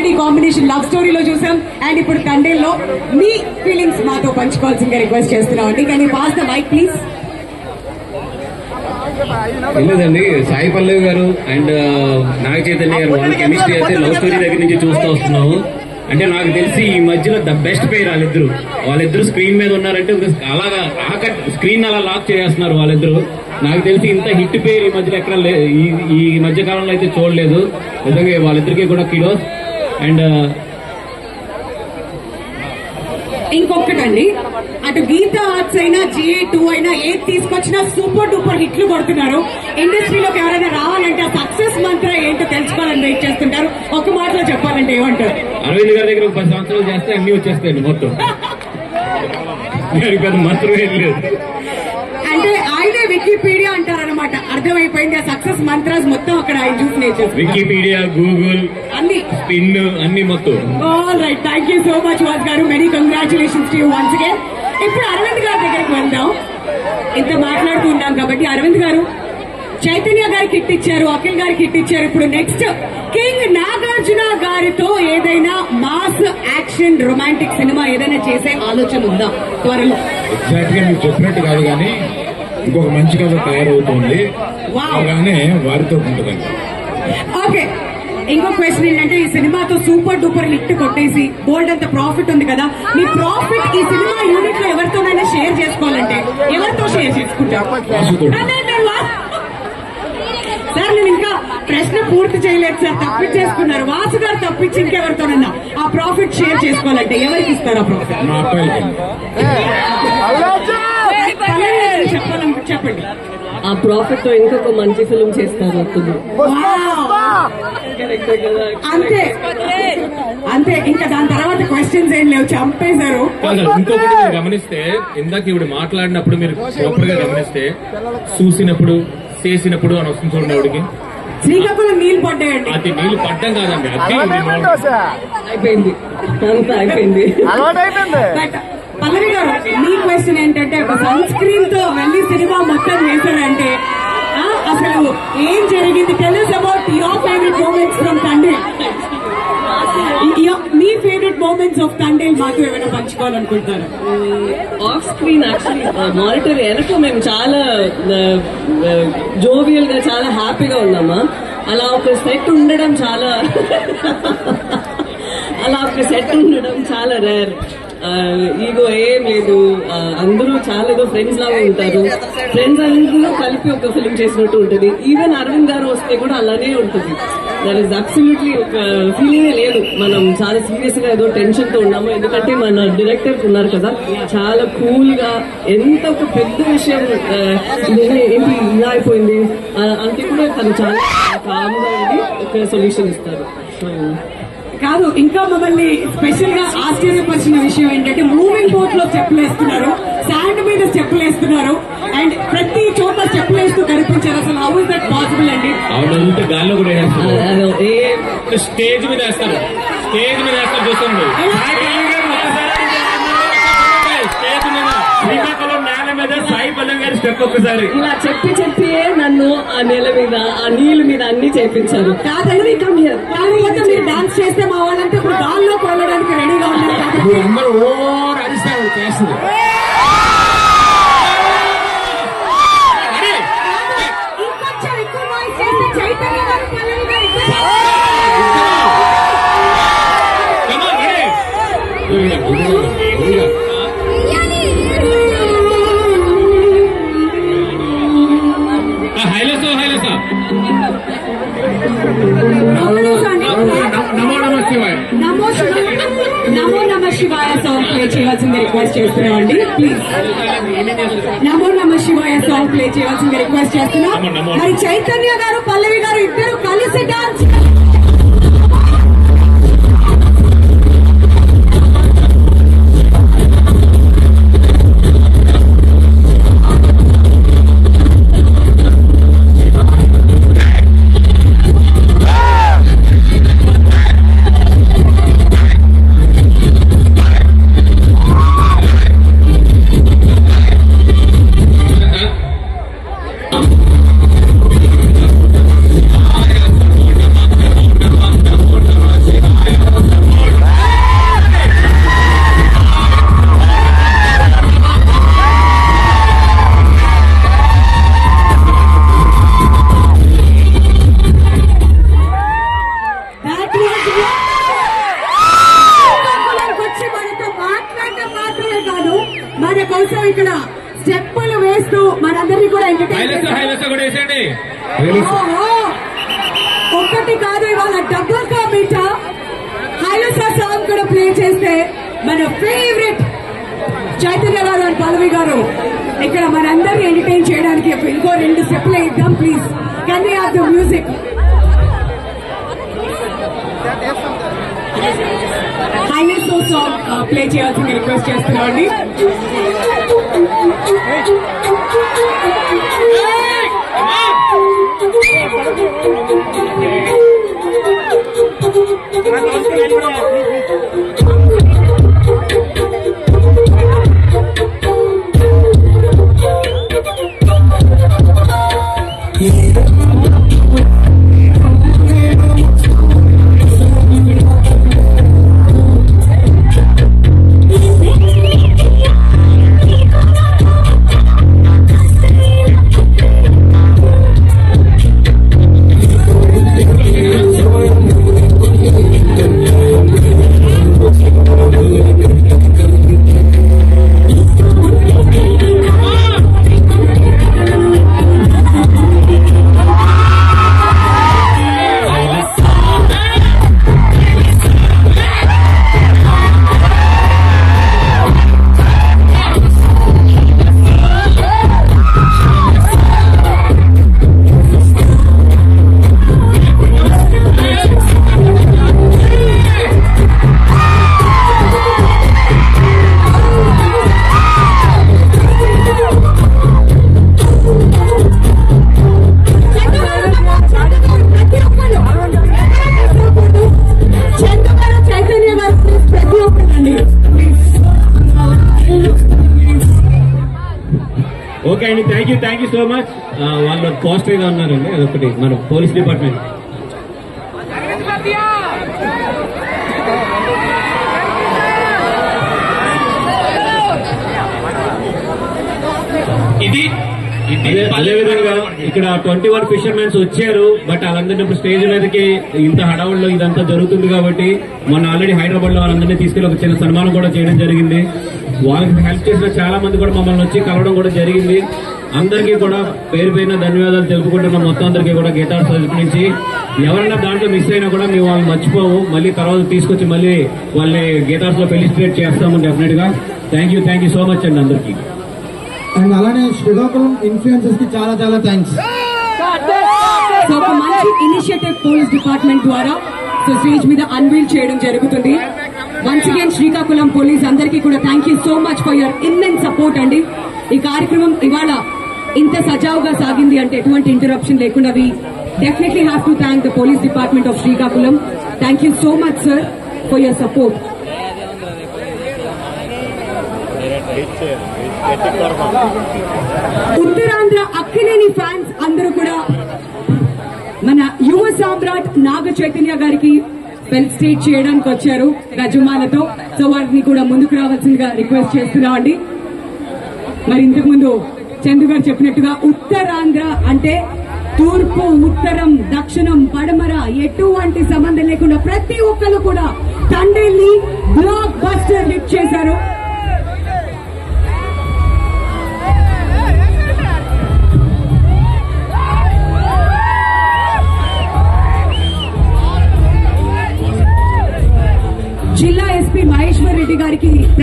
Already combination love స్టోరీలో చూసాం and ఇప్పుడు తండ్రిలో మీ ఫీలింగ్స్ మాతో పంచుకోవాల్సిందిగా రిక్వెస్ట్ చేస్తున్నాం అండి. Can you pass the mic please? లేదండి, సాయి పల్లవి గారు అండ్ నాగ చైతన్య గారు వాళ్ళ కెమిస్ట్రీ అయితే లవ్ స్టోరీ దగ్గర నుంచి చూస్తూ వస్తున్నాము. అంటే నాకు తెలిసి ఈ మధ్యలో ద బెస్ట్ పేరు వాళ్ళిద్దరు స్క్రీన్ మీద ఉన్నారంటే అలాగా స్క్రీన్ అలా లాక్ చేస్తున్నారు వాళ్ళిద్దరు. నాకు తెలిసి ఇంత హిట్ పేరు ఈ మధ్యలో ఎక్కడ ఈ మధ్య కాలంలో అయితే చూడలేదు. నిజంగా వాళ్ళిద్దరికీ కూడా కిడోస్. అండ్ ఇంకొకటండి, అటు గీతా ఆర్ట్స్ అయినా GA2 అయినా ఏది తీసుకొచ్చినా సూపర్ డూపర్ హిట్లు కొడుతున్నారు. ఇండస్ట్రీలోకి ఎవరైనా రావాలంటే ఆ సక్సెస్ మంత్ర ఏంటో తెలుసుకోవాలని వెయిట్ చేస్తుంటారు. ఒక మాటలో చెప్పాలంటే ఏమంటారు? అరవింద్ గారి దగ్గర 10 సంవత్సరాలు చేస్తే అన్ని వచ్చేస్తాయండి మొత్తం. పెద్ద మంత్రం ఏం లేదు. అంటే ఆయనే వికీపీడియా అంటారనమాట. అర్థమైపోయింది, ఆ సక్సెస్ మంత్రాస్ మొత్తం అక్కడ ఆయన చూసి నేర్చేస్తారు. వికీపీడియా, గూగుల్, అన్ని స్పిన్ అన్ని మొత్తం. All right, thank you so much Vas గారు. Many congratulations to you once again. ఇప్పుడు అరవింద్ గారి దగ్గరికి వెళ్దాం. ఇంత మాట్లాడుతూ ఉన్నాం కాబట్టి అరవింద్ గారు, చైతన్య గారికి హిట్ ఇచ్చారు, అఖిల్ గారికి హిట్ ఇచ్చారు. ఇప్పుడు నెక్స్ట్ కింగ్ నాగార్జున గారితో ఏదైనా మాస్ యాక్షన్ రొమాంటిక్ సినిమా ఏదైనా చేసే ఆలోచన ఉందా త్వరలో? ఎగ్జాక్ట్ గా మీరు చెప్పినట్టు కాదు కానీ ఇంకొక మంచి కథ తయారవుతుంది. అలానే వారితో ఉంటుందండి. ఓకే, ఇంకో క్వశ్చన్ ఏంటంటే, ఈ సినిమాతో సూపర్ డూపర్ హిట్ కొట్టేసి బోల్డ్ అంత ప్రాఫిట్ ఉంది కదా, మీ ప్రాఫిట్ ఈ సినిమా యూనిట్ లో ఎవరితోనైనా షేర్ చేసుకోవాలంటే ఎవరితో షేర్ చేసుకుంటారు? సార్ నేను ఇంకా ప్రశ్న పూర్తి చేయలేదు సార్, తప్పించేసుకున్నారు. వాసు గారు తప్పించి ఇంకెవరితోనన్నా ఆ ప్రాఫిట్ షేర్ చేసుకోవాలంటే ఎవరికి ఇస్తారు ఆ ప్రాఫిట్? చెప్పండి. ఆ ప్రాఫిట్ తో ఇంకొక మంచి ఫిల్మ్ చేస్తారు. అంతే అంతే, ఇంకా దాని తర్వాత క్వశ్చన్స్ ఏం లేవు, చంపేశారు. ఇంకొకటి మీరు గమనిస్తే, ఇందాక ఇప్పుడు మాట్లాడినప్పుడు మీరు ప్రాపర్ గా గమనిస్తే, చూసినప్పుడు చేసినప్పుడు అని వస్తుంది చూడండి. ఆవిడకి శ్రీకాకుళం నీళ్లు పడ్డాయండి. అది నీళ్లు పడ్డం కాదండి, అది అయిపోయింది, అంతా అయిపోయింది. పల్లవి గారు, మీ క్వశ్చన్ ఏంటంటే, ఒక సన్ స్క్రీన్ తో వెళ్ళి సినిమా మొత్తం చేశారంటే అసలు ఏం జరిగింది? Tell us about your favorite moments from తండ్రి. మీ ఫేవరెట్ మూమెంట్స్ ఆఫ్ తండ్రి మాకు ఏమైనా పంచుకోవాలనుకుంటారు? ఆఫ్ స్క్రీన్ యాక్చువల్లీ మానిటర్ వెనక మేము చాలా జోవియల్ గా చాలా హ్యాపీగా ఉన్నామా. అలా ఒక సెట్ ఉండడం చాలా రేర్. ఈగో ఏం లేదు, అందరూ చాలా ఏదో ఫ్రెండ్స్ లాగా ఉంటారు. ఫ్రెండ్స్ అందరూ కలిపి ఒక ఫిల్మ్ చేసినట్టు ఉంటుంది. ఈవెన్ అరవింద్ గారు వస్తే కూడా అలానే ఉంటుంది. దట్ ఈస్ అబ్సల్యూట్లీ ఒక ఫీలింగే లేదు మనం చాలా సీరియస్ గా ఏదో టెన్షన్ తో ఉన్నాము. ఎందుకంటే మన డైరెక్టర్ ఉన్నారు కదా, చాలా కూల్ గా, ఎంత ఒక పెద్ద విషయం ఏంటి ఇలా అయిపోయింది అంటే కూడా తను చాలా కామ్ గా ఉండి ఒక సొల్యూషన్ ఇస్తారు. కాదు, ఇంకా మమ్మల్ని స్పెషల్ గా ఆశ్చర్యపరిచిన విషయం ఏంటంటే, మూవింగ్ బోట్ లో స్టెప్పులు వేస్తున్నారు, శాండ్ మీద స్టెప్పులు వేస్తున్నారు, అండ్ ప్రతి చోట స్టెప్పులు వేస్తూ కనిపించారు. అసలు హౌ ఇస్ దట్ పాసిబుల్ అండి? గాల్లో కూడా స్టేజ్ మీద వేస్తారు, చూస్తుంది. స్టేజ్ మీద శ్రీకాకుళం నేల మీద సాయి పల్లవి గారి స్టెప్ ఒక్కసారి ఇలా చెప్పి నన్ను ఆ నేల మీద ఆ నీళ్ళ మీద అన్ని చేయించారు. కాదండి, కాకపోతే మీరు డాన్స్ చేస్తే మా వాళ్ళంతా ఇప్పుడు గాల్లో వెళ్ళడానికి రెడీగా ఉన్నారు. అందరూ ఓవర్ అరిస్తారు చేస్తుంది. ఇంకొంచెం ఎక్కువ వాయిస్ చేస్తే చైతన్య గారు, పల్లవి గారు నమో నమ శివాయ సాంగ్ ప్లే చేయాల్సింది రిక్వెస్ట్ చేస్తున్నామండి. ప్లీజ్ నమో నమ శివాయ సాంగ్ ప్లే చేయాల్సింది రిక్వెస్ట్ చేస్తున్నాం. మరి చైతన్య గారు, పల్లవి గారు ఇద్దరు కలిసి డాన్స్ వచ్చి మనతో మాట్లాడటం మాత్రమే కాదు, మన కోసం ఇక్కడ స్టెప్పులు వేస్తూ మనందరినీ కూడా ఎంటర్టైన్ ఒక్కటి కాదు, ఇవాళ డబుల్ కా మీటా హైలసా సాంగ్ కూడా ప్లే చేస్తే మన ఫేవరెట్ చైతన్య గారు అండ్ పల్లవి గారు ఇక్కడ మనందరినీ ఎంటర్టైన్ చేయడానికి ఇంకో 2 స్టెప్లు ఇద్దాం. Please can we have the music? హైలసా సాంగ్ ప్లే చేయాల్సింది రిక్వెస్ట్ చేస్తున్నాం అండి. ఓకే అండి, థ్యాంక్ యూ సో మచ్. వాళ్ళు పాజిటివ్ గా ఉన్నారండి, అదొకటి మన పోలీస్ డిపార్ట్మెంట్. అదేవిధంగా ఇక్కడ 21 ఫిషర్మెన్స్ వచ్చారు, బట్ వాళ్ళందరినీ ఇప్పుడు స్టేజ్ మీదకి ఇంత హడావుల్లో ఇదంతా జరుగుతుంది కాబట్టి మొన్న ఆల్రెడీ హైదరాబాద్ లో వాళ్ళందరినీ తీసుకెళ్లి ఒక చిన్న సన్మానం కూడా చేయడం జరిగింది. వాళ్ళకి హెల్ప్ చేసిన చాలా మంది కూడా మమ్మల్ని వచ్చి కలవడం కూడా జరిగింది. అందరికీ కూడా పేరు పేరున ధన్యవాదాలు తెలుపుకుంటున్నాం. మొత్తం అందరికీ కూడా గీతార్స్ తరపు నుంచి ఎవరైనా దాంట్లో మిస్ అయినా కూడా మేము వాళ్ళని మర్చిపోము, మళ్ళీ తర్వాత తీసుకొచ్చి మళ్ళీ వాళ్ళని గీతార్స్ లో ఫెలిసిటేట్ చేస్తాము డెఫినెట్ గా. థ్యాంక్ యూ సో మచ్ అండి అందరికీ. అండ్ అలానే శ్రీకాకుళం ఇన్ఫ్లుయెన్సర్స్ కి చాలా థ్యాంక్స్. సో ఒక మంచి ఇనిషియేటివ్ పోలీస్ డిపార్ట్మెంట్ ద్వారా సో స్టేజ్ మీద అన్వీల్ చేయడం జరుగుతుంది. వన్స్ అగైన్ శ్రీకాకుళం పోలీస్ అందరికీ కూడా thank you so much for your immense support అండి. ఈ కార్యక్రమం ఇవాళ ఇంత సజావుగా సాగింది అంటే ఎటువంటి ఇంటరప్షన్ లేకుండా we definitely have to thank the police department of Srikakulam. Thank you so much sir for your support. Uttarandhra Akkineni fans అందరూ కూడా మన యువ సామ్రాట్ నాగ చైతన్య గారికి ఫెలిసిటేట్ చేయడానికి వచ్చారు గజమాలతో. సో వారిని కూడా ముందుకు రావాల్సిందిగా రిక్వెస్ట్ చేస్తున్నామండి. మరి ఇంతకు ముందు చందు గారు చెప్పినట్టుగా ఉత్తరాంధ్ర అంటే తూర్పు, ఉత్తరం, దక్షిణం, పడమర ఎటువంటి సంబంధం లేకుండా ప్రతి ఒక్కరు కూడా తండ్రిని బ్లాక్ బస్టర్ హిట్ చేశారు. జిల్లా ఎస్పీ మహేశ్వర్ రెడ్డి గారికి